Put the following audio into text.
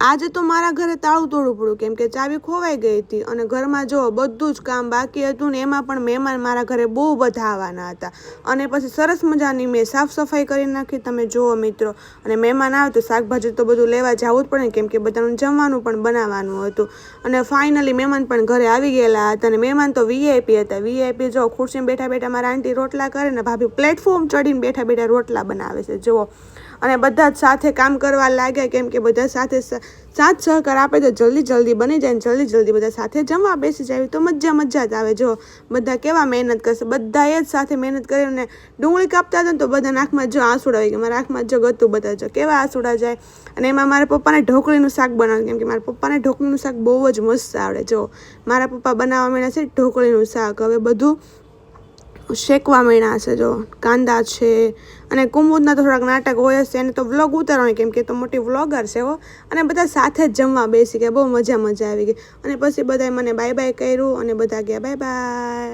આજે તો મારા ઘરે તાળું તોડવું પડ્યું કેમ કે ચાવી ખોવાઈ ગઈ હતી અને ઘરમાં જો બધું જ કામ બાકી હતું ને એમાં પણ મહેમાન મારા ઘરે બહુ બધા આવવાના હતા અને પછી સરસ મજાની મેં સાફ સફાઈ કરી નાખી, તમે જુઓ મિત્રો. અને મહેમાન આવે તો શાકભાજી તો બધું લેવા જવું જ પડે ને કેમ કે બધાનું જમવાનું પણ બનાવવાનું હતું. અને ફાઇનલી મહેમાન પણ ઘરે આવી ગયેલા હતા અને મહેમાન તો વીઆઈપી હતા. વીઆઈપી જો ખુરશીમાં બેઠા બેઠા મારા આંટી રોટલા કરે ને ભાભી પ્લેટફોર્મ ચડીને બેઠા બેઠા રોટલા બનાવે છે જુઓ. અને બધા જ સાથે કામ કરવા લાગ્યા કેમ કે બધા સાથે સાથ સહકાર આપે તો જલ્દી જલ્દી બની જાય ને જલ્દી જલ્દી બધા સાથે જમવા બેસી જાય તો મજા મજા જ આવે. જો બધા કેવા મહેનત કરશે, બધાએ જ સાથે મહેનત કરીને ડુંગળી કાપતા હતા ને તો બધા આંખમાં જો આંસુડા આવી ગયા. મારા આંખમાં જો ગતું બધા જો કેવા આંસુડા જાય. અને એમાં મારા પપ્પાને ઢોકળીનું શાક બનાવ્યું કેમ કે મારા પપ્પાને ઢોકળીનું શાક બહુ જ મસ્ત આવડે. જો મારા પપ્પા બનાવવા માંડ્યા છે ઢોકળીનું શાક. હવે બધું શેકવા માંડ્યા છે. જો કાંદા છે અને કુમુદના તો થોડાક નાટક હોય છે, એને તો વ્લોગ ઉતારવાની કેમ કે તો મોટી વ્લોગર છે હો. અને બધા સાથે જ જમવા બેસી ગયા, બહુ મજા આવી ગઈ. અને પછી બધાએ મને બાય બાય કર્યું અને બધા ગયા બાય બાય.